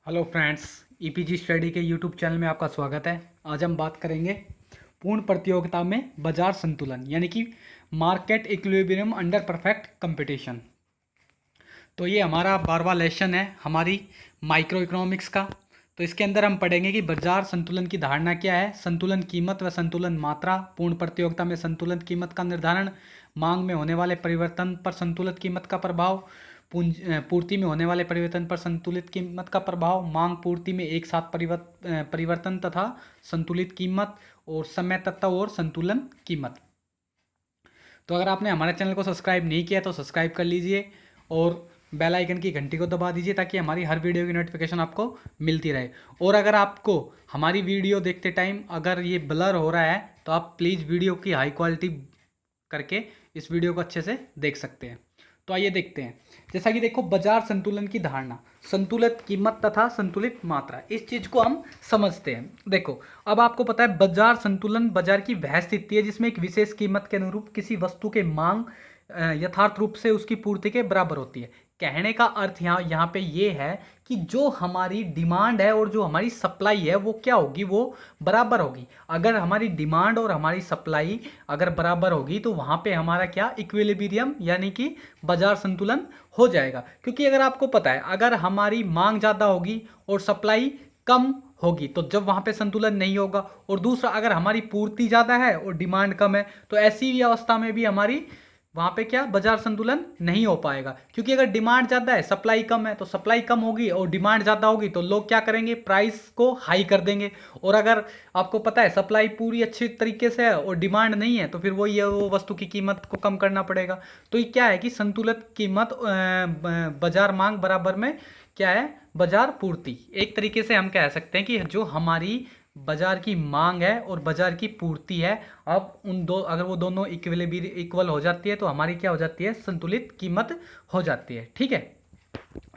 Hello friends, e-PG study के YouTube channel में आपका स्वागत है। आज हम बात करेंगे पूर्ण प्रतियोगिता में बाजार संतुलन यानी कि market equilibrium under perfect competition. तो ये हमारा 12वां लेसन है हमारी माइक्रो इकोनॉमिक्स का। तो इसके अंदर हम पढ़ेंगे कि बाजार संतुलन की धारणा क्या है, संतुलन कीमत व संतुलन मात्रा, पूर्ण प्रतियोगिता में संतुलन कीमत का निर्धारण, मांग में होने वाले परिवर्तन पर संतुलित कीमत का प्रभाव, पूर्ति में होने वाले परिवर्तन पर संतुलित कीमत का प्रभाव, मांग पूर्ति में एक साथ परिवर्तन तथा संतुलित कीमत, और समय तत्व और संतुलन कीमत। तो अगर आपने हमारे चैनल को सब्सक्राइब नहीं किया तो सब्सक्राइब कर लीजिए और बेल आइकन की घंटी को दबा दीजिए ताकि हमारी हर वीडियो की नोटिफिकेशन आपको मिलती रहे। और अगर आपको हमारी वीडियो देखते टाइम अगर ये ब्लर हो रहा है तो आप प्लीज़ वीडियो की हाई क्वालिटी करके इस वीडियो को अच्छे से देख सकते हैं। तो आइए देखते हैं। जैसा कि देखो, बाजार संतुलन की धारणा, संतुलित कीमत तथा संतुलित मात्रा, इस चीज को हम समझते हैं। देखो, अब आपको पता है बाजार संतुलन बाजार की वह स्थिति है जिसमें एक विशेष कीमत के अनुरूप किसी वस्तु के मांग यथार्थ रूप से उसकी पूर्ति के बराबर होती है। कहने का अर्थ यहाँ पे ये है कि जो हमारी डिमांड है और जो हमारी सप्लाई है वो क्या होगी, वो बराबर होगी। अगर हमारी डिमांड और हमारी सप्लाई अगर बराबर होगी तो वहाँ पे हमारा क्या, इक्विलिब्रियम यानी कि बाजार संतुलन हो जाएगा। क्योंकि अगर आपको पता है अगर हमारी मांग ज़्यादा होगी और सप्लाई कम होगी तो जब वहाँ पे संतुलन नहीं होगा। और दूसरा, अगर हमारी पूर्ति ज़्यादा है और डिमांड कम है तो ऐसी अवस्था में भी हमारी वहाँ पे क्या, बाजार संतुलन नहीं हो पाएगा। क्योंकि अगर डिमांड ज़्यादा है सप्लाई कम है तो सप्लाई कम होगी और डिमांड ज़्यादा होगी तो लोग क्या करेंगे, प्राइस को हाई कर देंगे। और अगर आपको पता है सप्लाई पूरी अच्छी तरीके से है और डिमांड नहीं है तो फिर वो वस्तु की कीमत को कम करना पड़ेगा। तो ये क्या है कि संतुलित कीमत बाजार मांग बराबर में क्या है, बाजार पूर्ति। एक तरीके से हम कह सकते हैं कि जो हमारी बाजार की मांग है और बाजार की पूर्ति है, अब उन दो अगर वो दोनों इक्वल हो जाती है तो हमारी क्या हो जाती है, संतुलित कीमत हो जाती है। ठीक है,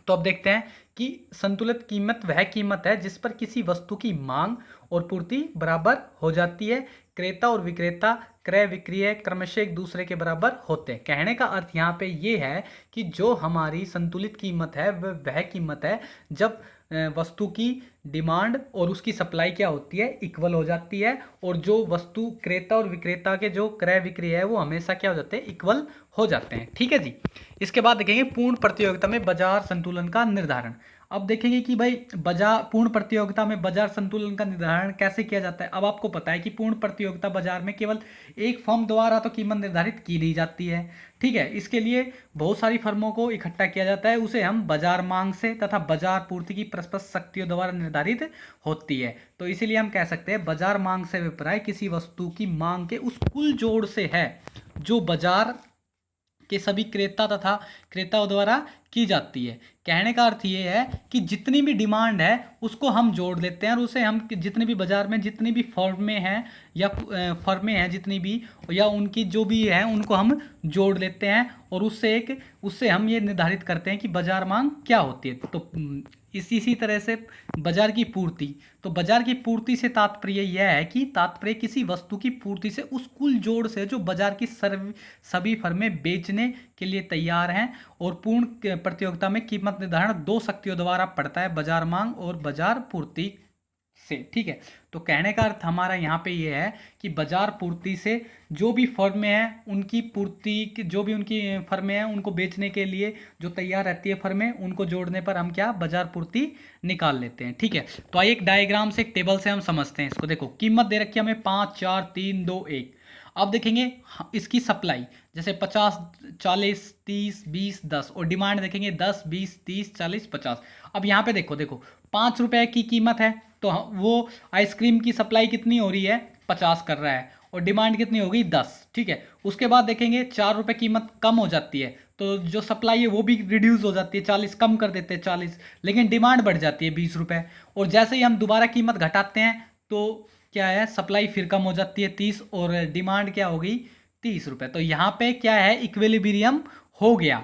तो अब देखते हैं कि संतुलित कीमत वह कीमत है जिस पर किसी वस्तु की मांग और पूर्ति बराबर हो जाती है। क्रेता और विक्रेता क्रय विक्रय क्रमशः एक दूसरे के बराबर होते हैं। कहने का अर्थ यहाँ पे ये है कि जो हमारी संतुलित कीमत है वह कीमत है जब वस्तु की डिमांड और उसकी सप्लाई क्या होती है, इक्वल हो जाती है। और जो वस्तु क्रेता और विक्रेता के जो क्रय विक्रय है वो हमेशा क्या हो जाते हैं, इक्वल हो जाते हैं। ठीक है जी। इसके बाद देखेंगे पूर्ण प्रतियोगिता में बाजार संतुलन का निर्धारण। अब देखेंगे कि भाई बाजार पूर्ण प्रतियोगिता में बाजार संतुलन का निर्धारण कैसे किया जाता है। अब आपको पता है कि पूर्ण प्रतियोगिता बाजार में केवल एक फर्म द्वारा तो कीमत निर्धारित की नहीं जाती है। ठीक है, इसके लिए बहुत सारी फर्मों को इकट्ठा किया जाता है। उसे हम बाजार मांग से तथा बाजार पूर्ति की परस्पर शक्तियों द्वारा निर्धारित होती है। तो इसीलिए हम कह सकते हैं बाजार मांग से अभिप्राय किसी वस्तु की मांग के उस कुल जोड़ से है जो बाजार के सभी क्रेता तथा क्रेताओं द्वारा की जाती है। कहने का अर्थ ये है कि जितनी भी डिमांड है उसको हम जोड़ लेते हैं और उसे हम जितने भी बाजार में जितनी भी फर्में हैं या फर्में हैं जितनी भी, या उनकी जो भी है उनको हम जोड़ लेते हैं और उससे हम ये निर्धारित करते हैं कि बाजार मांग क्या होती है। तो इसी तरह से बाजार की पूर्ति, तो बाजार की पूर्ति से तात्पर्य यह है कि तात्पर्य किसी वस्तु की पूर्ति से उस कुल जोड़ से जो बाजार की सभी फर्में बेचने के लिए तैयार हैं। और पूर्ण प्रतियोगिता में कीमत निर्धारण दो शक्तियों द्वारा पड़ता है, बाजार मांग और बाजार पूर्ति से। ठीक है, तो कहने का अर्थ हमारा यहाँ पे ये है कि बाजार पूर्ति से जो भी फर्में हैं उनकी पूर्ति, जो भी उनकी फर्में हैं उनको बेचने के लिए जो तैयार रहती है फर्में, उनको जोड़ने पर हम क्या, बाजार पूर्ति निकाल लेते हैं। ठीक है, तो आइए एक डायग्राम से, एक टेबल से हम समझते हैं इसको। देखो, कीमत दे रखी है हमें 5 4 3 2 1। अब देखेंगे इसकी सप्लाई जैसे 50 40 30 20 10, और डिमांड देखेंगे 10 20 30 40 50। अब यहाँ पे देखो 5 रुपए की कीमत है तो वो आइसक्रीम की सप्लाई कितनी हो रही है, 50 कर रहा है, और डिमांड कितनी होगी, 10। ठीक है, उसके बाद देखेंगे 4 रुपए कीमत कम हो जाती है तो जो सप्लाई है वो भी रिड्यूस हो जाती है, 40 कम कर देते हैं 40, लेकिन डिमांड बढ़ जाती है 20 रुपए। और जैसे ही हम दोबारा कीमत घटाते हैं तो क्या है, सप्लाई फिर कम हो जाती है 30 और डिमांड क्या हो गई, 30 रुपए। तो यहाँ पे क्या है, इक्विलिब्रियम हो गया।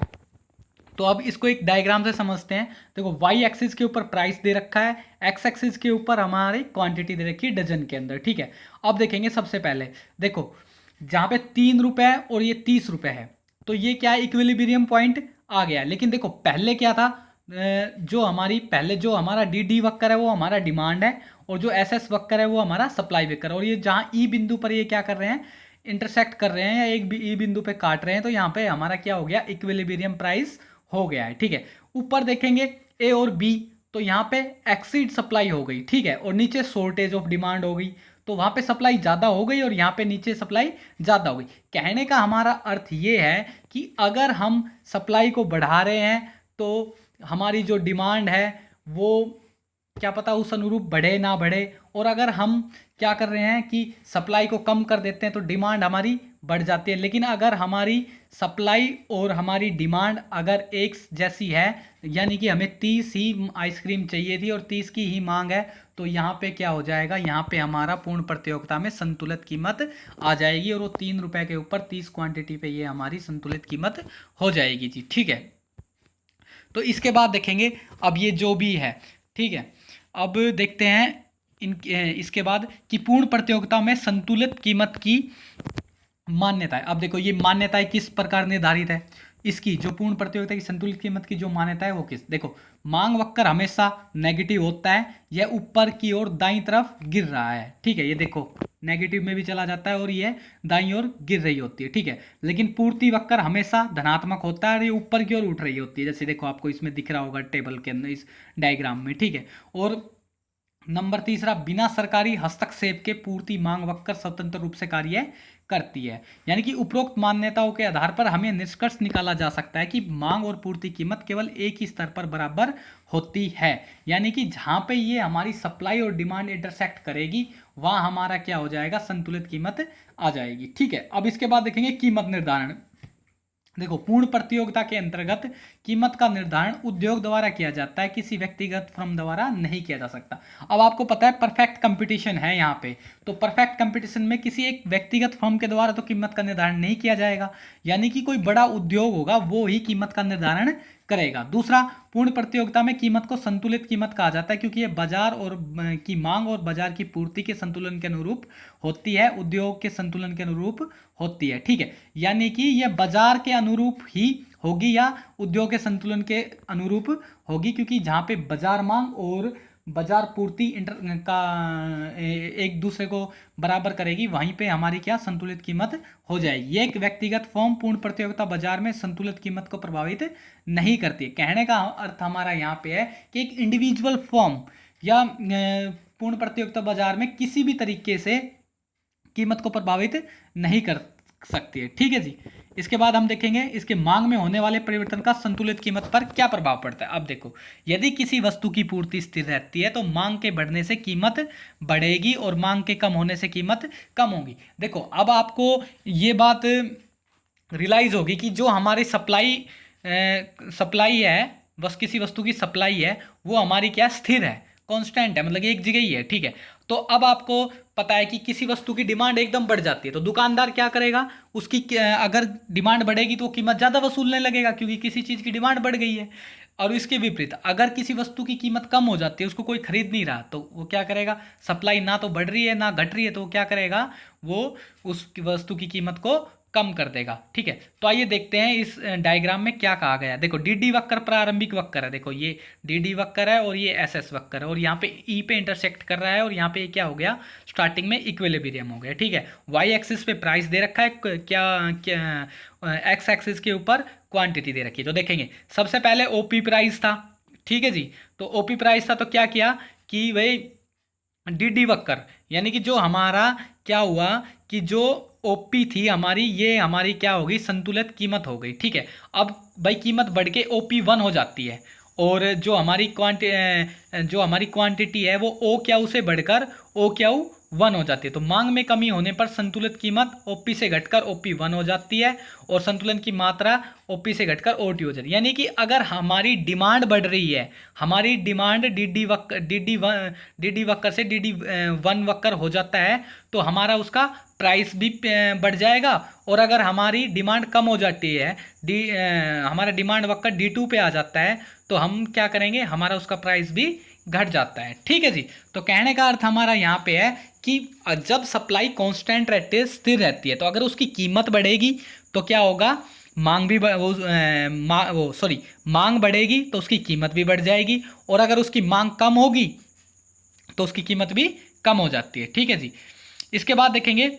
तो अब इसको एक डायग्राम से समझते हैं। देखो, वाई एक्सिस के ऊपर प्राइस दे रखा है, एक्स एक्सिस के ऊपर हमारी क्वांटिटी दे रखी है डजन के अंदर। ठीक है, अब देखेंगे सबसे पहले, देखो जहाँ पे 3 रुपए और ये 30 रुपए है तो ये क्या है, इक्विलिब्रियम पॉइंट आ गया। लेकिन देखो पहले क्या था, जो हमारी पहले जो हमारा डी डी वक्र है वो हमारा डिमांड है, और जो एस एस वक्र है वो हमारा सप्लाई वक्र, और ये जहाँ ई बिंदु पर ये क्या कर रहे हैं, इंटरसेक्ट कर रहे हैं या एक ई बिंदु पे काट रहे हैं, तो यहाँ पे हमारा क्या हो गया, इक्विलिब्रियम प्राइस हो गया है। ठीक है, ऊपर देखेंगे ए और बी, तो यहाँ पे एक्सीड सप्लाई हो गई। ठीक है, और नीचे शॉर्टेज ऑफ डिमांड हो गई, तो वहाँ पे सप्लाई ज़्यादा हो गई और यहाँ पे नीचे सप्लाई ज़्यादा हो गई। कहने का हमारा अर्थ ये है कि अगर हम सप्लाई को बढ़ा रहे हैं तो हमारी जो डिमांड है वो क्या पता उस अनुरूप बढ़े ना बढ़े, और अगर हम क्या कर रहे हैं कि सप्लाई को कम कर देते हैं तो डिमांड हमारी बढ़ जाती है। लेकिन अगर हमारी सप्लाई और हमारी डिमांड अगर एक जैसी है, यानी कि हमें 30 ही आइसक्रीम चाहिए थी और 30 की ही मांग है, तो यहाँ पे क्या हो जाएगा, यहाँ पे हमारा पूर्ण प्रतियोगिता में संतुलित कीमत आ जाएगी, और वो 3 रुपये के ऊपर 30 क्वांटिटी पे ये हमारी संतुलित कीमत हो जाएगी जी। ठीक है, तो इसके बाद देखेंगे अब ये जो भी है। ठीक है, अब देखते हैं इसके बाद कि पूर्ण प्रतियोगिता में संतुलित कीमत की मान्यताएं। अब देखो ये मान्यताएं किस प्रकार निर्धारित है, इसकी जो पूर्ण प्रतियोगिता की संतुलित कीमत की जो मान्यता है वो किस, देखो मांग वक्र हमेशा नेगेटिव होता है, यह ऊपर की ओर दाईं तरफ गिर रहा है। ठीक है, ये देखो नेगेटिव में भी चला जाता है और ये दाईं ओर गिर रही होती है। ठीक है, लेकिन पूर्ति वक्र हमेशा धनात्मक होता है और ये ऊपर की ओर उठ रही होती है, जैसे देखो आपको इसमें दिख रहा होगा टेबल के अंदर इस डायग्राम में। ठीक है, और नंबर तीसरा, बिना सरकारी हस्तक्षेप के पूर्ति मांग वक्र स्वतंत्र रूप से कार्य करती है। यानी कि उपरोक्त मान्यताओं के आधार पर हमें निष्कर्ष निकाला जा सकता है कि मांग और पूर्ति कीमत केवल एक ही स्तर पर बराबर होती है। यानी कि जहां पे ये हमारी सप्लाई और डिमांड इंटरसेक्ट करेगी वहां हमारा क्या हो जाएगा, संतुलित कीमत आ जाएगी। ठीक है, अब इसके बाद देखेंगे कीमत निर्धारण। देखो पूर्ण प्रतियोगिता के अंतर्गत कीमत का निर्धारण उद्योग द्वारा किया जाता है, किसी व्यक्तिगत फर्म द्वारा नहीं किया जा सकता। अब आपको पता है परफेक्ट कंपटीशन है यहाँ पे, तो परफेक्ट कंपटीशन में किसी एक व्यक्तिगत फर्म के द्वारा तो कीमत का निर्धारण नहीं किया जाएगा, यानी कि कोई बड़ा उद्योग होगा वो ही कीमत का निर्धारण करेगा। दूसरा, पूर्ण प्रतियोगिता में कीमत को संतुलित कीमत कहा जाता है क्योंकि ये बाजार और की मांग और बाजार की पूर्ति के संतुलन के अनुरूप होती है, उद्योग के संतुलन के अनुरूप होती है। ठीक है, यानी कि यह बाजार के अनुरूप ही होगी या उद्योग के संतुलन के अनुरूप होगी, क्योंकि जहां पे बाजार मांग और बाजार पूर्ति एक दूसरे को बराबर करेगी वहीं पे हमारी क्या संतुलित कीमत हो जाएगी। एक व्यक्तिगत फर्म पूर्ण प्रतियोगिता बाजार में संतुलित कीमत को प्रभावित नहीं करती है। कहने का अर्थ हमारा यहाँ पे है कि एक इंडिविजुअल फर्म या पूर्ण प्रतियोगिता बाजार में किसी भी तरीके से कीमत को प्रभावित नहीं कर सकती है। ठीक है जी, इसके बाद हम देखेंगे इसके मांग में होने वाले परिवर्तन का संतुलित कीमत पर क्या प्रभाव पड़ता है। अब देखो यदि किसी वस्तु की पूर्ति स्थिर रहती है तो मांग के बढ़ने से कीमत बढ़ेगी और मांग के कम होने से कीमत कम होगी। देखो अब आपको ये बात रियलाइज होगी कि जो हमारी सप्लाई है, बस किसी वस्तु की सप्लाई है वो हमारी क्या स्थिर है, कांस्टेंट है, मतलब एक जगह ही है। ठीक है, तो अब आपको पता है कि किसी वस्तु की डिमांड एकदम बढ़ जाती है तो दुकानदार क्या करेगा, उसकी अगर डिमांड बढ़ेगी तो कीमत ज़्यादा वसूलने लगेगा क्योंकि किसी चीज़ की डिमांड बढ़ गई है। और इसके विपरीत अगर किसी वस्तु की कीमत कम हो जाती है, उसको कोई खरीद नहीं रहा, तो वो क्या करेगा, सप्लाई ना तो बढ़ रही है ना घट रही है, तो वो क्या करेगा, वो उस वस्तु की कीमत को कम कर देगा। ठीक है, तो आइए देखते हैं इस डायग्राम में क्या कहा गया है। देखो डी डी वक्र प्रारंभिक वक्र है, देखो ये डी डी वक्र है और ये एस एस वक्र है, और यहाँ पे ई पे इंटरसेक्ट कर रहा है और यहाँ पे क्या हो गया, स्टार्टिंग में इक्विलिब्रियम हो गया। ठीक है, वाई एक्सिस पे प्राइस दे रखा है, क्या एक्स एक्सिस के ऊपर क्वांटिटी दे रखी है। तो देखेंगे सबसे पहले ओपी प्राइस था। ठीक है जी, तो ओपी प्राइस था तो क्या किया कि भाई डी डी वक्र यानी कि जो हमारा क्या हुआ कि जो ओपी थी हमारी, ये हमारी क्या होगी, संतुलित कीमत हो गई। ठीक है, अब भाई कीमत बढ़ के ओपी 1 हो जाती है और जो हमारी क्वांटिटी है वो ओ क्यू से बढ़कर ओ क्यू 1 हो जाती है। तो मांग में कमी होने पर संतुलित कीमत ओपी से घटकर ओपी 1 हो जाती है और संतुलन की मात्रा ओपी से घटकर ओटी हो जाती है। यानी कि अगर हमारी डिमांड बढ़ रही है, हमारी डिमांड डी डी वक्र से डी डी 1 वक्र हो जाता है तो हमारा उसका प्राइस भी बढ़ जाएगा, और अगर हमारी डिमांड कम हो जाती है, हमारा डिमांड वक्र D2 पे आ जाता है तो हम क्या करेंगे, हमारा उसका प्राइस भी घट जाता है। ठीक है जी, तो कहने का अर्थ हमारा यहाँ पे है कि जब सप्लाई कांस्टेंट रहती है, स्थिर रहती है, तो अगर उसकी कीमत बढ़ेगी तो क्या होगा, मांग भी मांग बढ़ेगी तो उसकी कीमत भी बढ़ जाएगी, और अगर उसकी मांग कम होगी तो उसकी कीमत भी कम हो जाती है। ठीक है जी। इसके बाद देखेंगे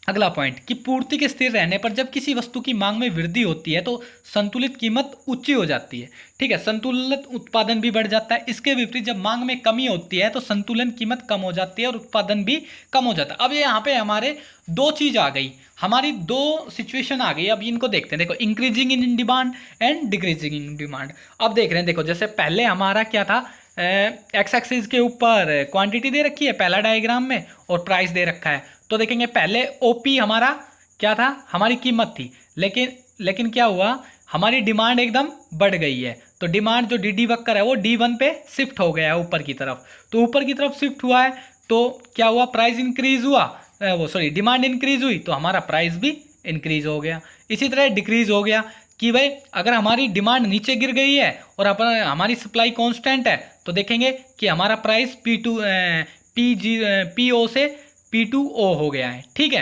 अगला पॉइंट कि पूर्ति के स्थिर रहने पर जब किसी वस्तु की मांग में वृद्धि होती है तो संतुलित कीमत ऊंची हो जाती है। ठीक है, संतुलित उत्पादन भी बढ़ जाता है। इसके विपरीत जब मांग में कमी होती है तो संतुलन कीमत कम हो जाती है और उत्पादन भी कम हो जाता है। अब ये यहाँ पे हमारे दो चीज आ गई, हमारी दो सिचुएशन आ गई। अब इनको देखते हैं, देखो increasing in demand and decreasing in demand. अब देख रहे हैं, देखो जैसे पहले हमारा क्या था, एक्स एक्सिस के ऊपर क्वांटिटी दे रखी है पहला डायग्राम में और प्राइस दे रखा है। तो देखेंगे पहले ओपी हमारा क्या था, हमारी कीमत थी, लेकिन क्या हुआ, हमारी डिमांड एकदम बढ़ गई है। तो डिमांड जो डी वक्कर है वो D1 पे शिफ्ट हो गया है ऊपर की तरफ। तो ऊपर की तरफ शिफ्ट हुआ है तो क्या हुआ, प्राइस इंक्रीज हुआ, डिमांड इंक्रीज हुई तो हमारा प्राइस भी इंक्रीज हो गया। इसी तरह डिक्रीज हो गया कि भाई अगर हमारी डिमांड नीचे गिर गई है और हमारी सप्लाई कांस्टेंट है तो देखेंगे कि हमारा प्राइस PO से P2O हो गया है। ठीक है,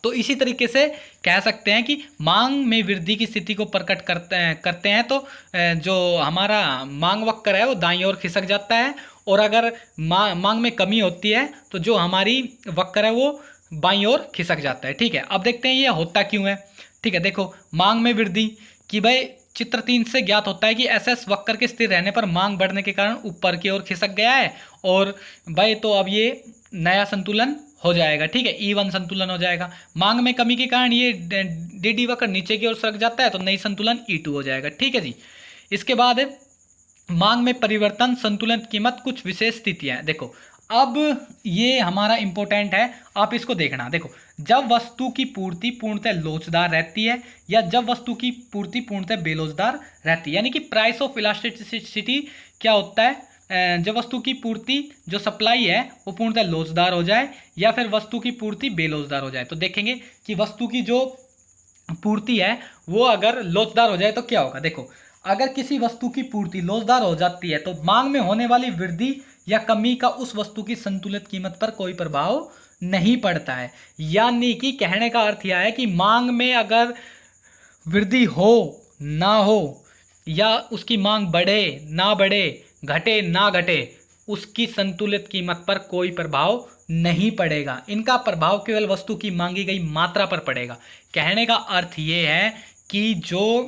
तो इसी तरीके से कह सकते हैं कि मांग में वृद्धि की स्थिति को प्रकट करते हैं तो जो हमारा मांग वक्र है वो दाईं ओर खिसक जाता है, और अगर मांग में कमी होती है तो जो हमारी वक्र है वो बाईं ओर खिसक जाता है। ठीक है, अब देखते हैं ये होता क्यों है। ठीक है, देखो मांग में वृद्धि कि भाई चित्र 3 से ज्ञात होता है कि SS वक्र के स्थिर रहने पर मांग बढ़ने के कारण ऊपर की ओर खिसक गया है, और भाई तो अब ये नया संतुलन हो जाएगा। ठीक है, E1 संतुलन हो जाएगा। मांग में कमी के कारण ये DD वक्र नीचे की ओर सरक जाता है तो नई संतुलन E2 हो जाएगा। ठीक है जी। इसके बाद मांग में परिवर्तन, संतुलन कीमत, कुछ विशेष स्थितियां। देखो अब ये हमारा इंपॉर्टेंट है, आप इसको देखना। देखो जब वस्तु की पूर्ति पूर्णतः लोचदार रहती है या जब वस्तु की पूर्ति पूर्णतः बेलोचदार रहती है, यानी कि प्राइस ऑफ इलास्टिसिटी क्या होता है, जब वस्तु की पूर्ति जो सप्लाई है वो पूर्णतः लोचदार हो जाए या फिर वस्तु की पूर्ति बेलोचदार हो जाए। तो देखेंगे कि वस्तु की जो पूर्ति है वो अगर लोचदार हो जाए तो क्या होगा। देखो अगर किसी वस्तु की पूर्ति लोचदार हो जाती है तो मांग में होने वाली वृद्धि या कमी का उस वस्तु की संतुलित कीमत पर कोई प्रभाव नहीं पड़ता है। यानी कि कहने का अर्थ यह है कि मांग में अगर वृद्धि हो ना हो या उसकी मांग बढ़े ना बढ़े, घटे ना घटे, उसकी संतुलित कीमत पर कोई प्रभाव नहीं पड़ेगा। इनका प्रभाव केवल वस्तु की मांगी गई मात्रा पर पड़ेगा। कहने का अर्थ ये है कि जो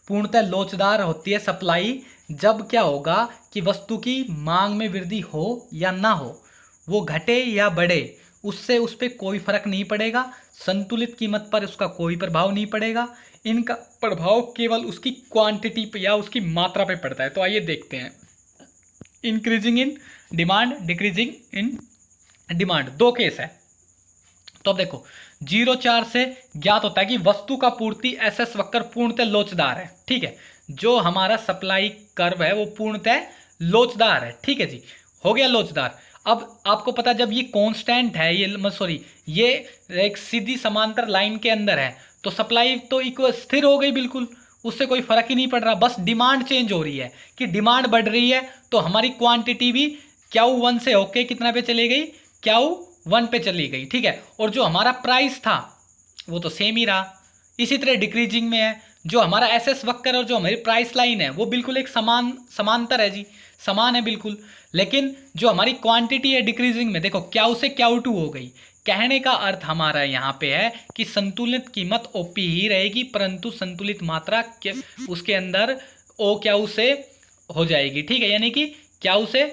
पूर्णतः लोचदार होती है सप्लाई, जब क्या होगा कि वस्तु की मांग में वृद्धि हो या ना हो, वो घटे या बढ़े, उससे उस पर कोई फर्क नहीं पड़ेगा। संतुलित कीमत पर उसका कोई प्रभाव नहीं पड़ेगा। इनका प्रभाव केवल उसकी क्वांटिटी पे या उसकी मात्रा पे पड़ता है। तो आइए देखते हैं, increasing in demand, decreasing in demand, दो केस है। तो अब देखो 0.4 से ज्ञात होता है कि वस्तु का पूर्ति SS वक्र पूर्णतः लोचदार है। ठीक है, जो हमारा सप्लाई कर्व है वो पूर्णतः लोचदार है। ठीक है जी, हो गया लोचदार। अब आपको पता जब ये कांस्टेंट है, ये एक सीधी समांतर लाइन के अंदर है तो सप्लाई तो इक्वल स्थिर हो गई, बिल्कुल उससे कोई फर्क ही नहीं पड़ रहा। बस डिमांड चेंज हो रही है कि डिमांड बढ़ रही है तो हमारी क्वांटिटी भी Q1 से होके कितना पे चली गई, Q1 पे चली गई। ठीक है, और जो हमारा प्राइस था वो तो सेम ही रहा। इसी तरह डिक्रीजिंग में है, जो हमारा SS वक्र और जो हमारी प्राइस लाइन है वो बिल्कुल एक समांतर है जी, समान है बिल्कुल। लेकिन जो हमारी क्वांटिटी है डिक्रीजिंग में, देखो Q से Q2 हो गई। कहने का अर्थ हमारा यहाँ पे है कि संतुलित कीमत OP ही रहेगी, परंतु संतुलित मात्रा उसके अंदर OQ से हो जाएगी। ठीक है, यानी कि Q से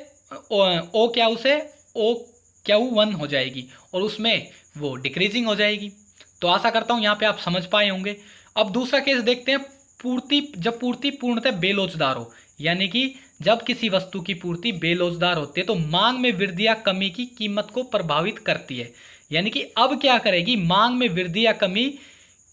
OQ से OQ1 हो जाएगी और उसमें वो डिक्रीजिंग हो जाएगी। तो आशा करता हूँ यहाँ पे आप समझ पाए होंगे। अब दूसरा केस देखते हैं, जब पूर्ति पूर्णतः बेलोचदार हो, यानी कि जब किसी वस्तु की पूर्ति बेलोचदार होती है तो मांग में वृद्धि या कमी की कीमत को प्रभावित करती है। यानी कि अब क्या करेगी, मांग में वृद्धि या कमी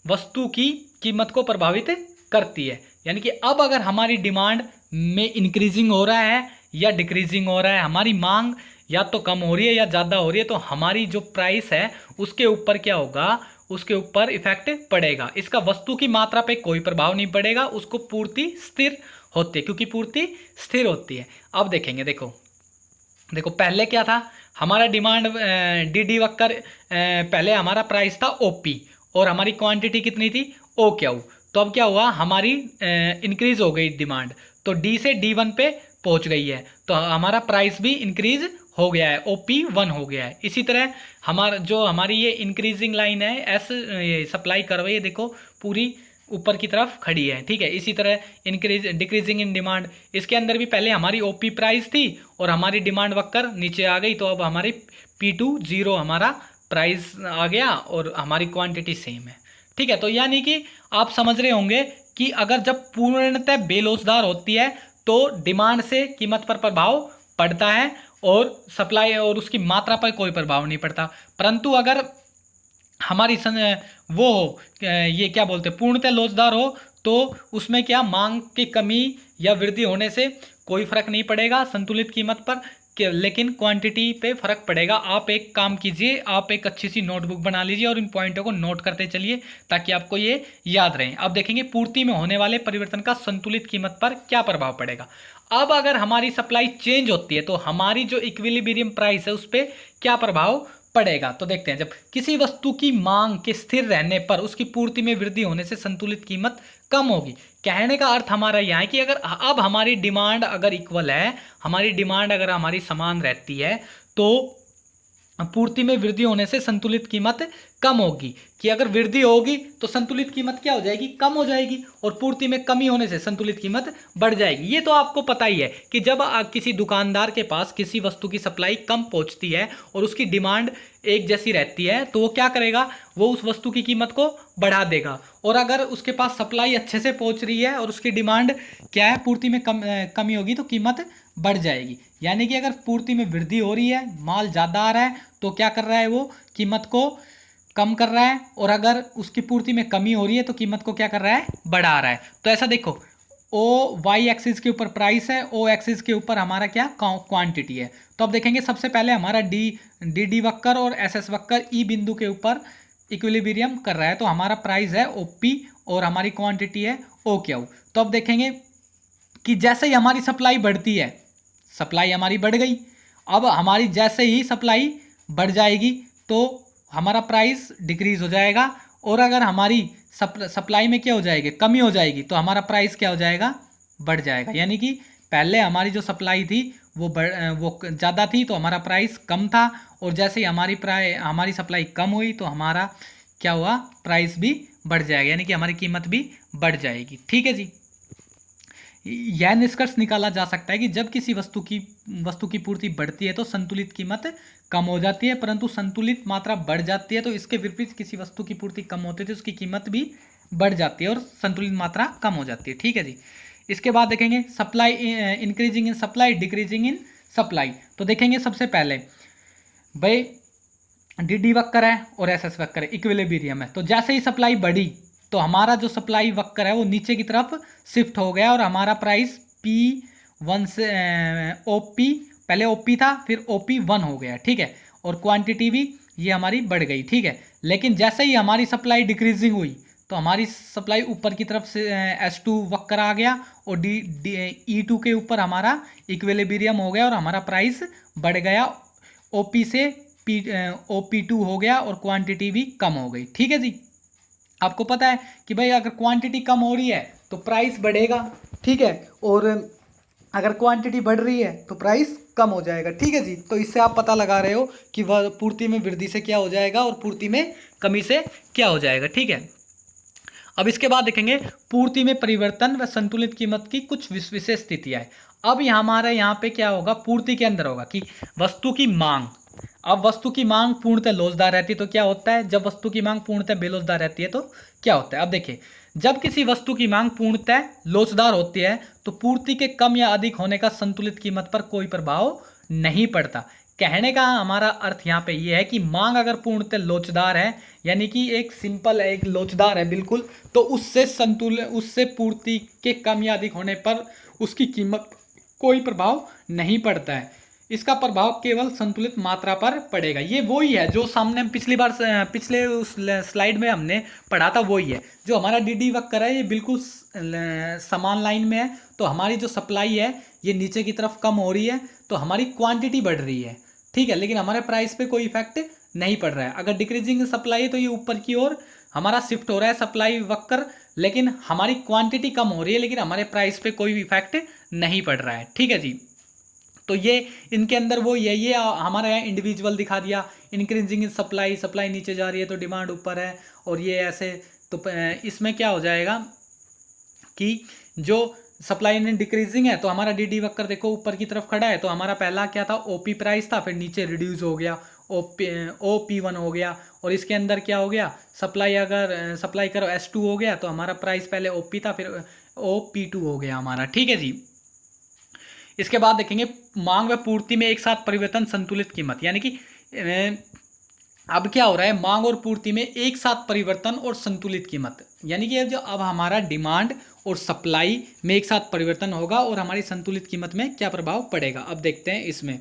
वस्तु की कीमत को प्रभावित करती है। यानी कि अब अगर हमारी डिमांड में इंक्रीजिंग हो रहा है या डिक्रीजिंग हो रहा है, हमारी मांग या तो कम हो रही है या ज़्यादा हो रही है, तो हमारी जो प्राइस है उसके ऊपर क्या होगा, उसके ऊपर इफेक्ट पड़ेगा। इसका वस्तु की मात्रा पे कोई प्रभाव नहीं पड़ेगा, उसको पूर्ति स्थिर होती है क्योंकि पूर्ति स्थिर होती है। अब देखेंगे, देखो पहले क्या था, हमारा डिमांड DD वक्र, पहले हमारा प्राइस था OP और हमारी क्वांटिटी कितनी थी, ओ क्यू। तो अब क्या हुआ, हमारी इंक्रीज हो गई डिमांड, तो डी से D1 पे पहुंच गई है, तो हमारा प्राइस भी इंक्रीज हो गया है, OP1 हो गया है। इसी तरह हमारी ये इंक्रीजिंग लाइन है, एस सप्लाई कर्व, ये देखो पूरी ऊपर की तरफ खड़ी है, ठीक है। इसी तरह डिक्रीजिंग इन डिमांड, इसके अंदर भी पहले हमारी OP प्राइस थी और हमारी डिमांड वक्कर नीचे आ गई, तो अब हमारी P2 0 हमारा प्राइस आ गया और हमारी क्वांटिटी सेम है, ठीक है। तो यानी कि आप समझ रहे होंगे कि अगर जब पूर्णतः बेलोचदार होती है तो डिमांड से कीमत पर प्रभाव पड़ता है और सप्लाई और उसकी मात्रा पर कोई प्रभाव नहीं पड़ता। परंतु अगर हमारी वो हो, ये क्या बोलते हैं, पूर्णतः लोचदार हो, तो उसमें क्या मांग की कमी या वृद्धि होने से कोई फर्क नहीं पड़ेगा संतुलित कीमत पर, लेकिन क्वांटिटी पे फर्क पड़ेगा। आप एक काम कीजिए, आप एक अच्छी सी नोटबुक बना लीजिए और इन पॉइंटों को नोट करते चलिए ताकि आपको ये याद रहे। अब देखेंगे पूर्ति में होने वाले परिवर्तन का संतुलित कीमत पर क्या प्रभाव पड़ेगा। अब अगर हमारी सप्लाई चेंज होती है तो हमारी जो इक्विलिब्रियम प्राइस है उस पर क्या प्रभाव पड़ेगा। तो देखते हैं, जब किसी वस्तु की मांग के स्थिर रहने पर उसकी पूर्ति में वृद्धि होने से संतुलित कीमत कम होगी। कहने का अर्थ हमारा यह है कि अगर अब हमारी डिमांड अगर इक्वल है, हमारी डिमांड अगर हमारी समान रहती है, तो पूर्ति में वृद्धि होने से संतुलित कीमत कम होगी। कि अगर वृद्धि होगी तो संतुलित कीमत क्या हो जाएगी, कम हो जाएगी, और पूर्ति में कमी होने से संतुलित कीमत बढ़ जाएगी। ये तो आपको पता ही है कि जब किसी दुकानदार के पास किसी वस्तु की सप्लाई कम पहुंचती है और उसकी डिमांड एक जैसी रहती है तो वो क्या करेगा, वो उस वस्तु की कीमत को बढ़ा देगा। और अगर उसके पास सप्लाई अच्छे से पहुंच रही है और उसकी डिमांड क्या है, पूर्ति में कमी होगी, तो कीमत बढ़ जाएगी। यानी कि अगर पूर्ति में वृद्धि हो रही है, माल ज़्यादा आ रहा है, तो क्या कर रहा है, वो कीमत को कम कर रहा है, और अगर उसकी पूर्ति में कमी हो रही है तो कीमत को क्या कर रहा है, बढ़ा रहा है। तो ऐसा देखो, ओ वाई एक्सिस के ऊपर प्राइस है, ओ एक्सिस के ऊपर हमारा क्या, क्वांटिटी है। तो अब देखेंगे सबसे पहले हमारा डी वक्कर और एस वक्कर ई बिंदु के ऊपर इक्विलिब्रियम कर रहा है, तो हमारा प्राइस है OP और हमारी क्वांटिटी है OQ। तो अब देखेंगे कि जैसे ही हमारी सप्लाई बढ़ती है, सप्लाई हमारी बढ़ गई, अब हमारी जैसे ही सप्लाई बढ़ जाएगी तो हमारा प्राइस डिक्रीज हो जाएगा, और अगर हमारी सप्लाई में क्या हो जाएगी, कमी हो जाएगी, तो हमारा प्राइस क्या हो जाएगा, बढ़ जाएगा। यानी कि पहले हमारी जो सप्लाई थी वो ज़्यादा थी तो हमारा प्राइस कम था, और जैसे ही हमारी सप्लाई कम हुई तो हमारा क्या हुआ, प्राइस भी बढ़ जाएगा, यानी कि हमारी कीमत भी बढ़ जाएगी। ठीक है जी। यह निष्कर्ष निकाला जा सकता है कि जब किसी वस्तु की पूर्ति बढ़ती है तो संतुलित कीमत कम हो जाती है, परंतु संतुलित मात्रा बढ़ जाती है तो इसके विपरीत किसी वस्तु की पूर्ति कम होती है तो उसकी कीमत भी बढ़ जाती है और संतुलित मात्रा कम हो जाती है। ठीक है जी। इसके बाद देखेंगे supply increasing in supply, decreasing in supply. तो देखेंगे सबसे पहले भाई डी वक्कर है और एस वक्कर है, इक्विलिब्रियम है। तो जैसे ही सप्लाई बढ़ी तो हमारा जो सप्लाई वक्कर है वो नीचे की तरफ शिफ्ट हो गया और हमारा प्राइस P1 से OP, पहले OP था फिर OP1 हो गया। ठीक है, और क्वांटिटी भी ये हमारी बढ़ गई। ठीक है, लेकिन जैसे ही हमारी सप्लाई डिक्रीजिंग हुई तो हमारी सप्लाई ऊपर की तरफ से S2 वक्कर आ गया और E2 के ऊपर हमारा इक्विलिब्रियम हो गया और हमारा प्राइस बढ़ गया, OP से OP2 हो गया और क्वांटिटी भी कम हो गई। ठीक है जी। आपको पता है कि भाई अगर क्वांटिटी कम हो रही है तो प्राइस बढ़ेगा, ठीक है, और अगर क्वांटिटी बढ़ रही है तो प्राइस कम हो जाएगा। ठीक है जी। तो इससे आप पता लगा रहे हो कि वह पूर्ति में वृद्धि से क्या हो जाएगा और पूर्ति में कमी से क्या हो जाएगा। ठीक है, अब इसके बाद देखेंगे पूर्ति में परिवर्तन व संतुलित कीमत की कुछ विशेष स्थितियां है। अब हमारे यहाँ पे क्या होगा, पूर्ति के अंदर होगा कि वस्तु की मांग। अब वस्तु की मांग पूर्णतः लोचदार रहती है तो क्या होता है, जब वस्तु की मांग पूर्णतः बेलोचदार रहती है तो क्या होता है। अब देखिए, जब किसी वस्तु की मांग पूर्णतः लोचदार होती है तो पूर्ति के कम या अधिक होने का संतुलित कीमत पर कोई प्रभाव नहीं पड़ता। कहने का हमारा अर्थ यहाँ पे ये है कि मांग अगर पूर्णतः लोचदार है, यानी कि एक सिंपल है, एक लोचदार है बिल्कुल, तो उससे पूर्ति के कम या अधिक होने पर उसकी कीमत कोई प्रभाव नहीं पड़ता है। इसका प्रभाव केवल संतुलित मात्रा पर पड़ेगा। ये वही है जो सामने हम पिछले उस स्लाइड में हमने पढ़ा था, वही है जो हमारा डी वक्कर है, ये बिल्कुल समान लाइन में है। तो हमारी जो सप्लाई है ये नीचे की तरफ कम हो रही है तो हमारी क्वांटिटी बढ़ रही है, ठीक है, लेकिन हमारे प्राइस पे कोई इफेक्ट नहीं पड़ रहा है। अगर डिक्रीजिंग सप्लाई है तो ये ऊपर की ओर हमारा शिफ्ट हो रहा है सप्लाई वक्र, लेकिन हमारी क्वांटिटी कम हो रही है, लेकिन हमारे प्राइस पे कोई भी इफेक्ट नहीं पड़ रहा है। ठीक है जी। तो ये इनके अंदर वो ये हमारा यहाँ इंडिविजुअल दिखा दिया, इंक्रीजिंग इन सप्लाई, सप्लाई नीचे जा रही है तो डिमांड ऊपर है, और ये ऐसे। तो इसमें क्या हो जाएगा कि जो सप्लाई में डिक्रीजिंग है तो हमारा डी डी वक्र देखो ऊपर की तरफ खड़ा है, तो हमारा पहला क्या था, ओपी प्राइस था, फिर नीचे रिड्यूस हो गया, OP1 हो गया, और इसके अंदर क्या हो गया, सप्लाई अगर सप्लाई करो S2 हो गया, तो हमारा प्राइस पहले OP था, फिर OP2 हो गया हमारा। ठीक है जी। इसके बाद देखेंगे मांग व पूर्ति में एक साथ परिवर्तन, संतुलित कीमत, यानी कि अब क्या हो रहा है, मांग और पूर्ति में एक साथ परिवर्तन और संतुलित कीमत, यानी कि जो अब हमारा डिमांड और सप्लाई में एक साथ परिवर्तन होगा और हमारी संतुलित कीमत में क्या प्रभाव पड़ेगा। अब देखते हैं इसमें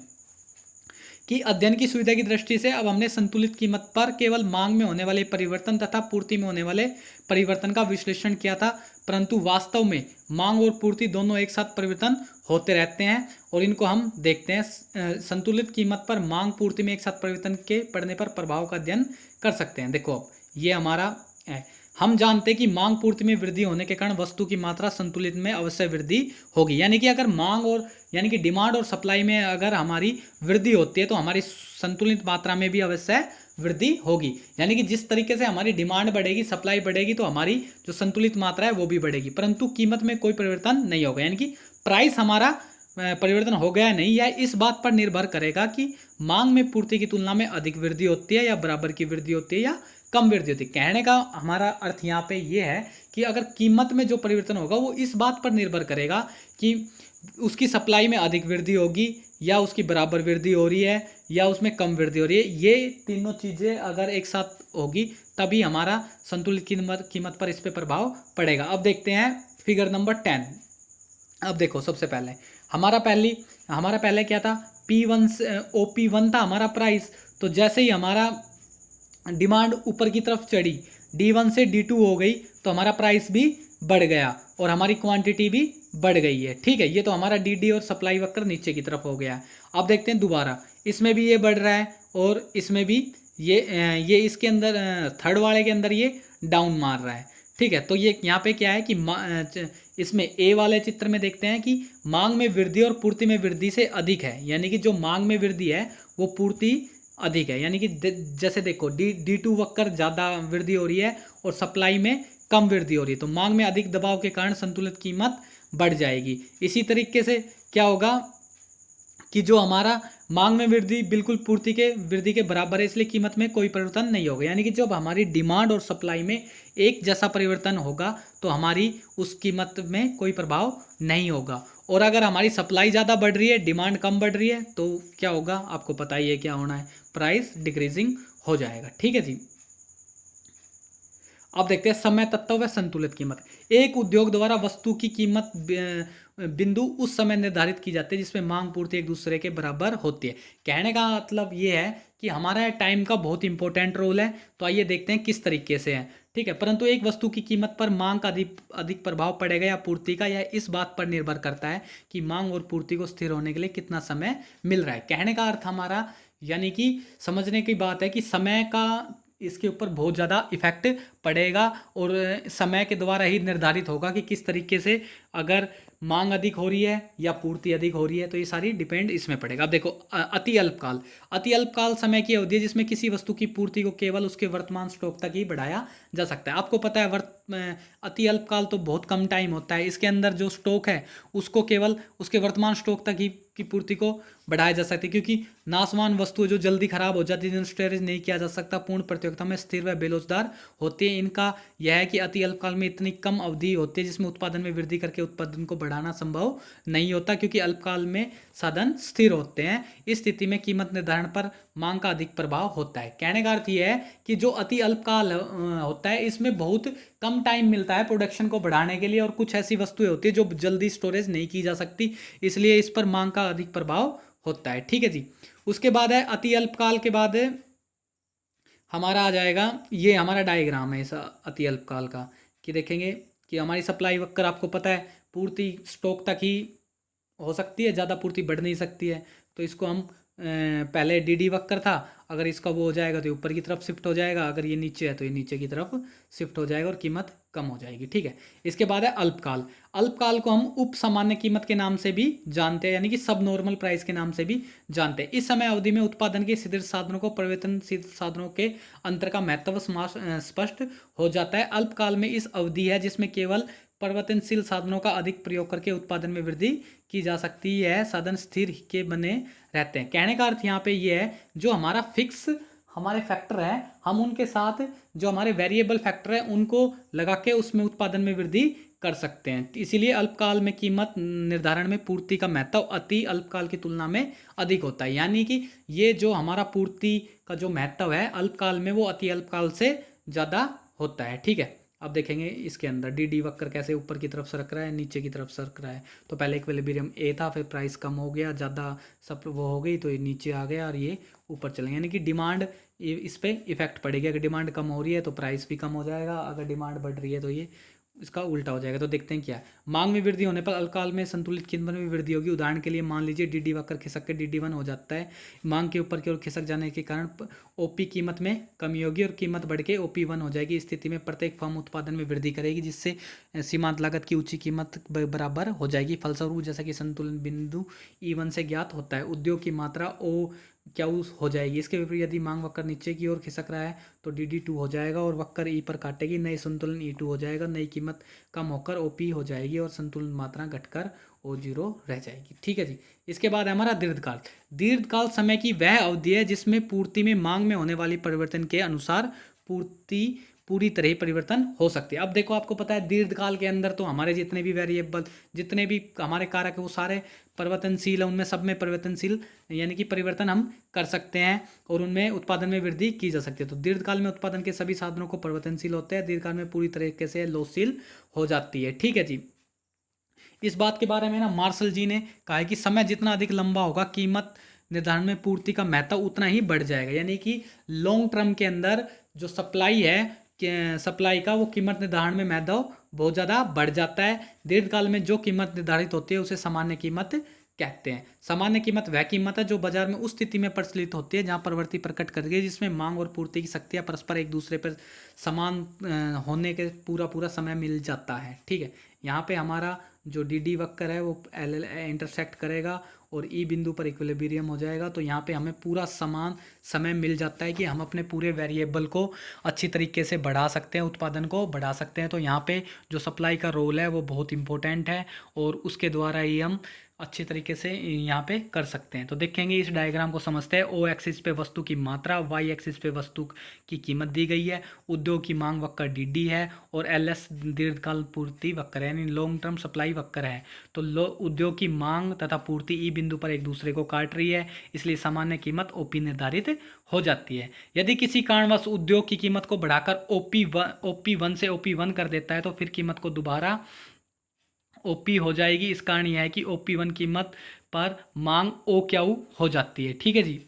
कि अध्ययन की सुविधा की दृष्टि से अब हमने संतुलित कीमत पर केवल मांग में होने वाले परिवर्तन तथा पूर्ति में होने वाले परिवर्तन का विश्लेषण किया था, परंतु वास्तव में मांग और पूर्ति दोनों एक साथ परिवर्तन होते रहते हैं, और इनको हम देखते हैं। संतुलित कीमत पर मांग पूर्ति में एक साथ परिवर्तन के पड़ने पर प्रभाव का अध्ययन कर सकते हैं। देखो अब ये हमारा है, हम जानते हैं कि मांग पूर्ति में वृद्धि होने के कारण वस्तु की मात्रा संतुलित में अवश्य वृद्धि होगी, यानी कि अगर मांग और यानी कि डिमांड और सप्लाई में अगर हमारी वृद्धि होती है तो हमारी संतुलित मात्रा में भी अवश्य वृद्धि होगी, यानी कि जिस तरीके से हमारी डिमांड बढ़ेगी, सप्लाई बढ़ेगी, तो हमारी जो संतुलित मात्रा है वो भी बढ़ेगी, परंतु कीमत में कोई परिवर्तन नहीं होगा, यानी कि प्राइस हमारा परिवर्तन हो गया नहीं, या इस बात पर निर्भर करेगा कि मांग में पूर्ति की तुलना में अधिक वृद्धि होती है या बराबर की वृद्धि होती है या कम वृद्धि होती है। कहने का हमारा अर्थ यहाँ पे ये है कि अगर कीमत में जो परिवर्तन होगा वो इस बात पर निर्भर करेगा कि उसकी सप्लाई में अधिक वृद्धि होगी या उसकी बराबर वृद्धि हो रही है या उसमें कम वृद्धि हो रही है। ये तीनों चीज़ें अगर एक साथ होगी तभी हमारा संतुलित कीमत पर इस पर प्रभाव पड़ेगा। अब देखते हैं फिगर नंबर 10। अब देखो सबसे पहले हमारा पहले क्या था, P1 से OP1 था हमारा प्राइस, तो जैसे ही हमारा डिमांड ऊपर की तरफ चढ़ी, D1 से D2 हो गई, तो हमारा प्राइस भी बढ़ गया और हमारी क्वांटिटी भी बढ़ गई है। ठीक है, ये तो हमारा DD और सप्लाई वक्र नीचे की तरफ हो गया है। अब देखते हैं दोबारा, इसमें भी ये बढ़ रहा है और इसमें भी ये इसके अंदर थर्ड वाले के अंदर ये डाउन मार रहा है। ठीक है, तो ये यहाँ पे क्या है कि इसमें ए वाले चित्र में देखते हैं कि मांग में वृद्धि और पूर्ति में वृद्धि से अधिक है, यानी कि जो मांग में वृद्धि है वो पूर्ति अधिक है, यानी कि जैसे देखो D2 वक्र ज़्यादा वृद्धि हो रही है और सप्लाई में कम वृद्धि हो रही है, तो मांग में अधिक दबाव के कारण संतुलित कीमत बढ़ जाएगी। इसी तरीके से क्या होगा कि जो हमारा मांग में वृद्धि बिल्कुल पूर्ति के वृद्धि के बराबर है, इसलिए कीमत में कोई परिवर्तन नहीं होगा, यानी कि जब हमारी डिमांड और सप्लाई में एक जैसा परिवर्तन होगा तो हमारी उस कीमत में कोई प्रभाव नहीं होगा। और अगर हमारी सप्लाई ज़्यादा बढ़ रही है, डिमांड कम बढ़ रही है, तो क्या होगा आपको पता ही है क्या होना है, प्राइस डिक्रीजिंग हो जाएगा। ठीक है जी। अब देखते हैं समय तत्व व संतुलित कीमत। एक उद्योग द्वारा वस्तु की कीमत बिंदु उस समय निर्धारित की जाती है जिसमें मांग पूर्ति एक दूसरे के बराबर होती है। कहने का मतलब ये है कि हमारा टाइम का बहुत इंपॉर्टेंट रोल है, तो आइए देखते हैं किस तरीके से है। ठीक है, परंतु एक वस्तु की कीमत पर मांग का अधिक प्रभाव पड़ेगा या पूर्ति का, या इस बात पर निर्भर करता है कि मांग और पूर्ति को स्थिर होने के लिए कितना समय मिल रहा है। कहने का अर्थ हमारा यानी कि समझने की बात है कि समय का इसके ऊपर बहुत ज़्यादा इफेक्ट पड़ेगा और समय के द्वारा ही निर्धारित होगा कि किस तरीके से अगर मांग अधिक हो रही है या पूर्ति अधिक हो रही है, तो ये सारी डिपेंड इसमें पड़ेगा। अब देखो अति अल्पकाल समय की अवधि है जिसमें किसी वस्तु की पूर्ति को केवल उसके वर्तमान स्टॉक तक ही बढ़ाया जा सकता है। आपको पता है अति अल्पकाल तो बहुत कम टाइम होता है, इसके अंदर जो स्टॉक है उसको केवल उसके वर्तमान स्टॉक तक ही की पूर्ति को बढ़ाया जा सकती है, क्योंकि नाशवान वस्तु जो जल्दी खराब हो जाती है, स्टोरेज नहीं किया जा सकता, पूर्ण प्रतियोगिता में स्थिर व बेरोजगार होती है। इनका यह है कि अति अल्पकाल में इतनी कम अवधि होती है जिसमें उत्पादन में वृद्धि करके उत्पादन को बढ़ाना संभव नहीं होता, क्योंकि अल्पकाल में साधन स्थिर होते हैं। इस स्थिति में कीमत निर्धारण पर मांग का अधिक प्रभाव होता है। कहने का अर्थ यह है कि जो अति अल्पकाल होता है इसमें बहुत कम टाइम मिलता है प्रोडक्शन को बढ़ाने के लिए, और कुछ ऐसी वस्तुएं होती है जो जल्दी स्टोरेज नहीं की जा सकती, इसलिए इस पर मांग का अधिक प्रभाव होता है। ठीक है जी। उसके बाद है अति अल्पकाल के बाद हमारा आ जाएगा, ये हमारा डायग्राम है इस अति अल्पकाल का, कि देखेंगे कि हमारी सप्लाई वक्र आपको पता है पूर्ति स्टॉक तक ही हो सकती है, ज़्यादा पूर्ति बढ़ नहीं सकती है, तो इसको हम पहले डी वक्र था, अगर इसका वो हो जाएगा तो ये ऊपर की तरफ शिफ्ट हो जाएगा, अगर ये नीचे है तो ये नीचे की तरफ शिफ्ट हो जाएगा और कीमत कम हो जाएगी। ठीक है, इसके बाद है अल्पकाल। अल्पकाल को हम उप सामान्य कीमत के नाम से भी जानते हैं, यानी कि सब नॉर्मल प्राइस के नाम से भी जानते हैं। इस समय अवधि में उत्पादन के शीतल साधनों को परिवर्तनशील साधनों के अंतर का महत्व स्पष्ट हो जाता है। अल्पकाल में इस अवधि है जिसमें केवल परिवर्तनशील साधनों का अधिक प्रयोग करके उत्पादन में वृद्धि की जा सकती है, साधन स्थिर के बने रहते हैं। कहने का अर्थ यहाँ पे ये है, जो हमारा फिक्स हमारे फैक्टर है, हम उनके साथ जो हमारे वेरिएबल फैक्टर है उनको लगा के उसमें उत्पादन में वृद्धि कर सकते हैं। इसीलिए अल्पकाल में कीमत निर्धारण में पूर्ति का महत्व अति अल्पकाल की तुलना में अधिक होता है। यानी कि ये जो हमारा पूर्ति का जो महत्व है अल्पकाल में, वो अति अल्पकाल से ज़्यादा होता है। ठीक है, अब देखेंगे इसके अंदर डी वक्र कैसे ऊपर की तरफ सरक रहा है, नीचे की तरफ सरक रहा है। तो पहले इक्विलिब्रियम ए था, फिर प्राइस कम हो गया, ज़्यादा सब वो हो गई तो ये नीचे आ गया और ये ऊपर चलेंगे, यानी कि डिमांड इस पर इफेक्ट पड़ेगी। अगर डिमांड कम हो रही है तो प्राइस भी कम हो जाएगा, अगर डिमांड बढ़ रही है तो ये इसका उल्टा हो जाएगा। तो देखते हैं क्या है। मांग में वृद्धि होने पर अल्पकाल में संतुलित कीमत में भी वृद्धि होगी। उदाहरण के लिए मान लीजिए डी वक्र खिसक के डी1 हो जाता है, मांग के ऊपर की ओर खिसक जाने के कारण ओपी कीमत में कमी होगी और कीमत बढ़ के ओपी1 हो जाएगी। इस स्थिति में प्रत्येक फर्म उत्पादन में वृद्धि करेगी, जिससे सीमांत लागत की ऊंची कीमत बराबर हो जाएगी। फलस्वरूप जैसा कि संतुलन बिंदु E1 से ज्ञात होता है, उद्योग की मात्रा ओ क्या हो जाएगी। इसके विपरीत यदि मांग वक्र नीचे की ओर खिसक रहा है तो डी2 हो जाएगा और वक्र ई पर काटेगी, नई संतुलन E2 हो जाएगा, नई कीमत कम होकर ओपी हो जाएगी और संतुलन मात्रा घटकर O0 रह जाएगी। ठीक है जी। इसके बाद है हमारा दीर्घकाल। दीर्घकाल समय की वह अवधि है जिसमें पूर्ति में मांग में होने वाली परिवर्तन के अनुसार पूरी तरह परिवर्तन हो सकती है। अब देखो, आपको पता है दीर्घकाल के अंदर तो हमारे जितने भी वेरिएबल, जितने भी हमारे कारक है वो सारे परिवर्तनशील है, उनमें सब में परिवर्तनशील यानी कि परिवर्तन हम कर सकते हैं और उनमें उत्पादन में वृद्धि की जा सकती है। तो दीर्घकाल में उत्पादन के सभी साधनों को परिवर्तनशील होते हैं, दीर्घकाल में पूरी तरीके से लोचशील हो जाती है। ठीक है जी। इस बात के बारे में ना मार्शल जी ने कहा है कि समय जितना अधिक लंबा होगा, कीमत निर्धारण में पूर्ति का महत्व उतना ही बढ़ जाएगा। यानी कि लॉन्ग टर्म के अंदर जो सप्लाई है, सप्लाई का वो कीमत निर्धारण में महत्व बहुत ज़्यादा बढ़ जाता है। दीर्घकाल में जो कीमत निर्धारित होती है उसे सामान्य कीमत कहते हैं। सामान्य कीमत वह कीमत है जो बाजार में उस स्थिति में प्रचलित होती है जहां प्रवृत्ति प्रकट कर गई, जिसमें मांग और पूर्ति की शक्तियां परस्पर एक दूसरे पर समान होने के पूरा समय मिल जाता है। ठीक है, यहाँ पे हमारा जो डी वक्र है वो एल इंटरसेक्ट करेगा और ई बिंदु पर इक्विलिब्रियम हो जाएगा। तो यहाँ पे हमें पूरा समान समय मिल जाता है कि हम अपने पूरे वेरिएबल को अच्छी तरीके से बढ़ा सकते हैं, उत्पादन को बढ़ा सकते हैं। तो यहाँ पे जो सप्लाई का रोल है वो बहुत इंपॉर्टेंट है और उसके द्वारा ही हम अच्छी तरीके से यहाँ पे कर सकते हैं। तो देखेंगे इस डायग्राम को समझते हैं। ओ एक्सिस पे वस्तु की मात्रा, वाई एक्सिस पे वस्तु की कीमत दी गई है, उद्योग की मांग वक्र डी है और एल एस दीर्घकाल पूर्ति वक्र है, यानी लॉन्ग टर्म सप्लाई वक्र है। तो उद्योग की मांग तथा पूर्ति ई बिंदु पर एक दूसरे को काट रही है, इसलिए सामान्य कीमत ओपी निर्धारित हो जाती है। यदि किसी कारणवश उद्योग की कीमत को बढ़ाकर ओपी1 से ओपी1 कर देता है तो फिर कीमत को दोबारा ओपी हो जाएगी। इस कारण यह है कि ओपी1 कीमत पर मांग ओ क्यू हो जाती है। ठीक है जी।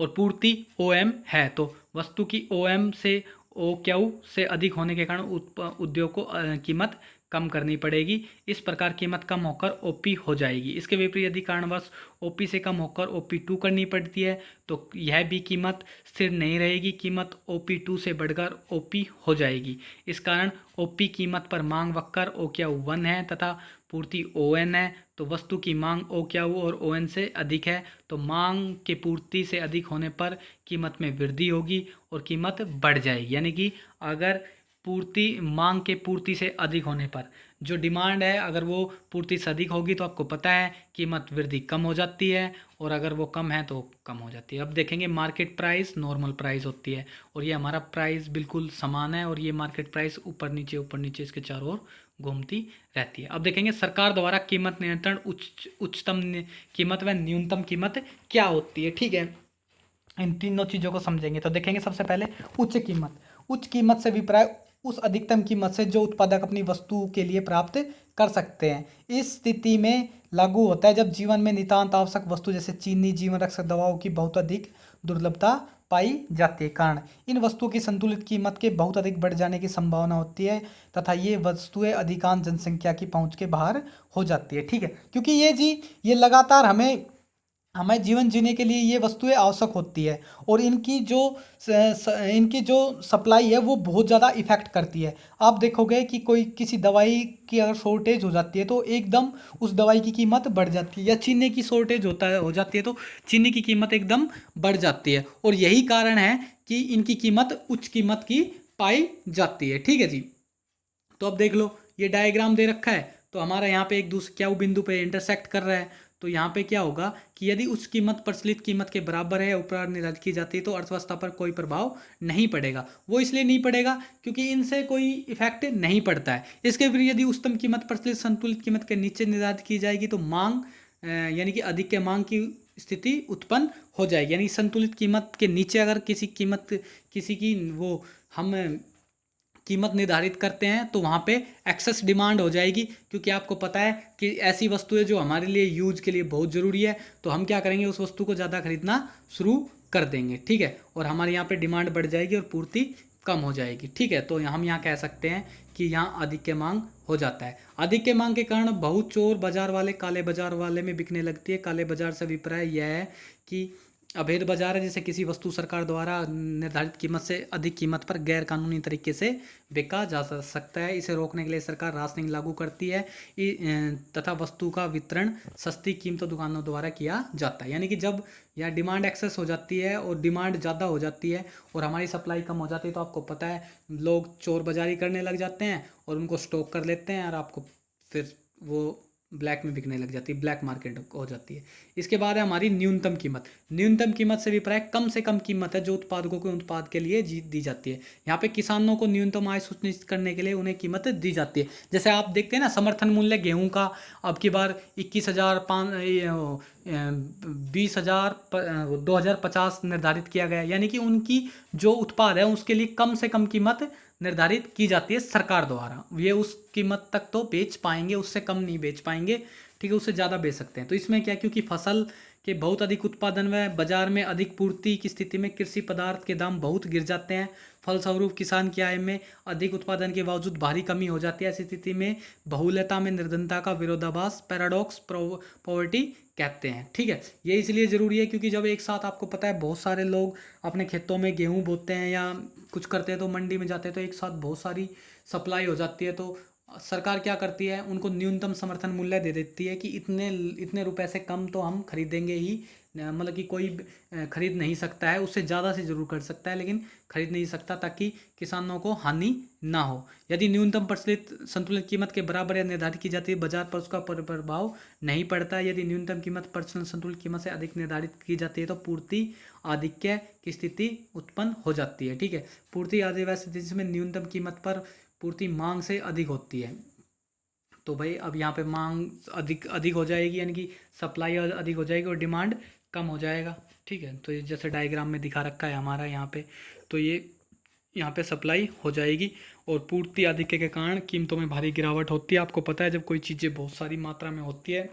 और पूर्ति ओएम है, तो वस्तु की ओएम से ओ क्यू से अधिक होने के कारण उद्योग को कीमत कम करनी पड़ेगी। इस प्रकार कीमत कम होकर ओपी हो जाएगी। इसके विपरीत यदि कारणवश ओपी से कम होकर ओपी2 करनी पड़ती है तो यह भी कीमत स्थिर नहीं रहेगी, कीमत ओपी2 से बढ़कर ओपी हो जाएगी। इस कारण ओपी कीमत पर मांग वक्र ओ क्यू 1 है तथा पूर्ति ओ एन है। तो वस्तु की मांग ओ क्यू और ओ एन से अधिक है, तो मांग के पूर्ति से अधिक होने पर कीमत में वृद्धि होगी और कीमत बढ़ जाएगी। यानी कि अगर पूर्ति मांग के पूर्ति से अधिक होने पर जो डिमांड है अगर वो पूर्ति से अधिक होगी तो आपको पता है कीमत वृद्धि कम हो जाती है, और अगर वो कम है तो कम हो जाती है। अब देखेंगे मार्केट प्राइस नॉर्मल प्राइस होती है और ये हमारा प्राइस बिल्कुल समान है और ये मार्केट प्राइस ऊपर नीचे इसके चारों ओर घूमती रहती है। अब देखेंगे सरकार द्वारा कीमत नियंत्रण उच्चतम कीमत व न्यूनतम कीमत क्या होती है। ठीक है, इन तीनों चीज़ों को समझेंगे। तो देखेंगे सबसे पहले उच्च कीमत। उच्च कीमत से अभिप्राय उस अधिकतम कीमत से जो उत्पादक अपनी वस्तु के लिए प्राप्त कर सकते हैं। इस स्थिति में लागू होता है जब जीवन में नितांत आवश्यक वस्तु जैसे चीनी, जीवन रक्षक दवाओं की बहुत अधिक दुर्लभता पाई जाती है। कारण इन वस्तुओं की संतुलित कीमत के बहुत अधिक बढ़ जाने की संभावना होती है तथा ये वस्तुएं अधिकांश जनसंख्या की पहुंच के बाहर हो जाती है। ठीक है, क्योंकि ये लगातार हमें हमें जीवन जीने के लिए ये वस्तुएं आवश्यक होती है, और इनकी जो सप्लाई है वो बहुत ज़्यादा इफ़ेक्ट करती है। आप देखोगे कि कोई किसी दवाई की अगर शॉर्टेज हो जाती है तो एकदम उस दवाई की कीमत बढ़ जाती है, या चीनी की शॉर्टेज हो जाती है तो चीनी की कीमत एकदम बढ़ जाती है, और यही कारण है कि इनकी कीमत उच्च कीमत की पाई जाती है। ठीक है जी। तो अब देख लो, ये डायग्राम दे रखा है, तो हमारा यहाँ पे एक दूसरे क्या बिंदु पे इंटरसेक्ट कर रहा है, तो यहाँ पे क्या होगा कि यदि उच्च कीमत प्रचलित कीमत के बराबर है, ऊपर निर्धारित की जाती है, तो अर्थव्यवस्था पर कोई प्रभाव नहीं पड़ेगा। वो इसलिए नहीं पड़ेगा क्योंकि इनसे कोई इफेक्ट नहीं पड़ता है। इसके विपरीत यदि उच्चतम कीमत प्रचलित संतुलित कीमत के नीचे निर्धारित की जाएगी तो मांग यानी कि अधिक के मांग की स्थिति उत्पन्न हो जाएगी। यानी संतुलित कीमत के नीचे अगर किसी की वो हम कीमत निर्धारित करते हैं तो वहाँ पे एक्सेस डिमांड हो जाएगी, क्योंकि आपको पता है कि ऐसी वस्तुएं जो हमारे लिए यूज के लिए बहुत ज़रूरी है, तो हम क्या करेंगे, उस वस्तु को ज़्यादा खरीदना शुरू कर देंगे। ठीक है, और हमारे यहाँ पे डिमांड बढ़ जाएगी और पूर्ति कम हो जाएगी। ठीक है, तो हम यहाँ कह सकते हैं कि यहाँ अधिक के मांग हो जाता है। अधिक के मांग के कारण बहुत चोर बाजार वाले काले बाजार वाले में बिकने लगती है। काले बाजार से अभिप्राय यह है कि अवैध बाजार है, जैसे किसी वस्तु सरकार द्वारा निर्धारित कीमत से अधिक कीमत पर गैर कानूनी तरीके से बेचा जा सकता है। इसे रोकने के लिए सरकार राशनिंग लागू करती है तथा वस्तु का वितरण सस्ती कीमतों दुकानों द्वारा किया जाता है। यानी कि जब यह डिमांड एक्सेस हो जाती है और डिमांड ज़्यादा हो जाती है और हमारी सप्लाई कम हो जाती है, तो आपको पता है लोग चोर बाजारी करने लग जाते हैं और उनको स्टॉक कर लेते हैं, और आपको फिर वो ब्लैक में बिकने लग जाती है, ब्लैक मार्केट हो जाती है। इसके बाद है हमारी न्यूनतम कीमत। न्यूनतम कीमत से अभिप्राय कम से कम कीमत है जो उत्पादकों के उत्पाद के लिए दी जाती है। यहाँ पे किसानों को न्यूनतम आय सुनिश्चित करने के लिए उन्हें कीमत दी जाती है। जैसे आप देखते हैं ना, समर्थन मूल्य गेहूं का अब की बार 2050 निर्धारित किया गया, यानी कि उनकी जो उत्पाद है उसके लिए कम से कम कीमत निर्धारित की जाती है सरकार द्वारा। ये उस कीमत तक तो बेच पाएंगे, उससे कम नहीं बेच पाएंगे। ठीक है, उससे ज़्यादा बेच सकते हैं। तो इसमें क्या, क्योंकि फसल के बहुत अधिक उत्पादन व बाजार में अधिक पूर्ति की स्थिति में कृषि पदार्थ के दाम बहुत गिर जाते हैं। फलस्वरूप किसान की आय में अधिक उत्पादन के बावजूद भारी कमी हो जाती है। ऐसी स्थिति में बहुलता में निर्धनता का विरोधाभास, पैराडॉक्स पॉवर्टी कहते हैं। ठीक है, ये इसलिए ज़रूरी है क्योंकि जब एक साथ आपको पता है बहुत सारे लोग अपने खेतों में गेहूं बोते हैं या कुछ करते हैं, तो मंडी में जाते हैं तो एक साथ बहुत सारी सप्लाई हो जाती है, तो सरकार क्या करती है, उनको न्यूनतम समर्थन मूल्य दे देती है कि इतने इतने रुपए से कम तो हम खरीदेंगे ही, मतलब कि कोई खरीद नहीं सकता है, उससे ज़्यादा से ज़रूर कर सकता है लेकिन खरीद नहीं सकता, ताकि किसानों को हानि ना हो। यदि न्यूनतम प्रचलित संतुलित कीमत के बराबर या निर्धारित की जाती है, बाजार पर उसका प्रभाव नहीं पड़ता। यदि न्यूनतम कीमत प्रचलित संतुलित कीमत से अधिक निर्धारित की जाती है तो पूर्ति आधिक्य की स्थिति उत्पन्न हो जाती है। ठीक है, पूर्ति आधिक्य स्थिति जिसमें न्यूनतम कीमत पर पूर्ति मांग से अधिक होती है। तो भाई अब यहाँ पे मांग अधिक अधिक हो जाएगी, यानी कि सप्लाई अधिक हो जाएगी और डिमांड कम हो जाएगा। ठीक है, तो ये जैसे डायग्राम में दिखा रखा है हमारा यहाँ पे, तो ये यहाँ पे सप्लाई हो जाएगी और पूर्ति अधिक के कारण कीमतों में भारी गिरावट होती है। आपको पता है जब कोई चीज़ें बहुत सारी मात्रा में होती है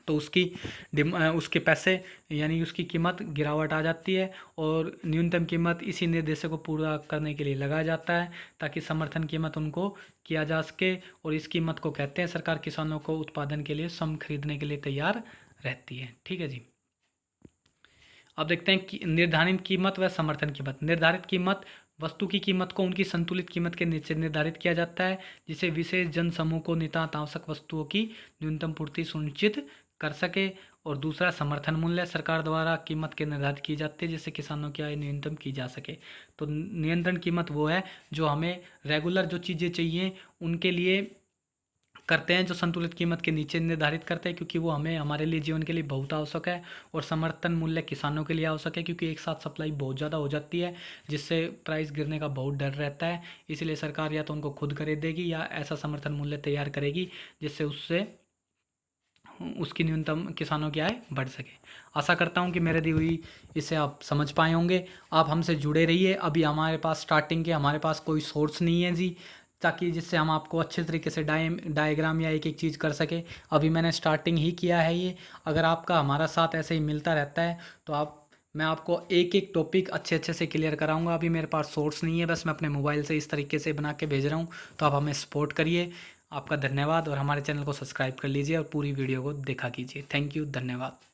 तो उसके पैसे यानी उसकी कीमत गिरावट आ जाती है, और न्यूनतम कीमत इसी निर्देशों को पूरा करने के लिए लगाया जाता है ताकि समर्थन कीमत उनको किया जा सके, और इस कीमत को कहते हैं सरकार किसानों को उत्पादन के लिए सम खरीदने के लिए तैयार रहती है। ठीक है जी। अब देखते हैं कि निर्धारित कीमत व समर्थन कीमत। निर्धारित कीमत वस्तु की कीमत को उनकी संतुलित कीमत के नीचे निर्धारित किया जाता है, जिसे विशेष जन समूह को नितांत आवश्यक वस्तुओं की न्यूनतम पूर्ति सुनिश्चित कर सके। और दूसरा समर्थन मूल्य सरकार द्वारा कीमत के निर्धारित की जाती है जिससे किसानों की आय न्यूनतम की जा सके। तो नियंत्रण कीमत वो है जो हमें रेगुलर जो चीज़ें चाहिए उनके लिए करते हैं, जो संतुलित कीमत के नीचे निर्धारित करते हैं, क्योंकि वो हमें हमारे लिए जीवन के लिए बहुत आवश्यक है। और समर्थन मूल्य किसानों के लिए आवश्यक है क्योंकि एक साथ सप्लाई बहुत ज़्यादा हो जाती है जिससे प्राइस गिरने का बहुत डर रहता है। इसलिए सरकार या तो उनको खुद खरीदेगी या ऐसा समर्थन मूल्य तैयार करेगी जिससे उसकी न्यूनतम किसानों की आय बढ़ सके। आशा करता हूँ कि मेरे दी हुई इससे आप समझ पाए होंगे। आप हमसे जुड़े रहिए। अभी हमारे पास स्टार्टिंग के हमारे पास कोई सोर्स नहीं है जी, ताकि जिससे हम आपको अच्छे तरीके से डायग्राम या एक एक चीज़ कर सके। अभी मैंने स्टार्टिंग ही किया है ये। अगर आपका हमारा साथ ऐसे ही मिलता रहता है तो मैं आपको एक एक टॉपिक अच्छे से क्लियर कराऊंगा। अभी मेरे पास सोर्स नहीं है, बस मैं अपने मोबाइल से इस तरीके से बना के भेज रहा हूँ, तो आप हमें सपोर्ट करिए। आपका धन्यवाद, और हमारे चैनल को सब्सक्राइब कर लीजिए और पूरी वीडियो को देखा कीजिए। थैंक यू, धन्यवाद।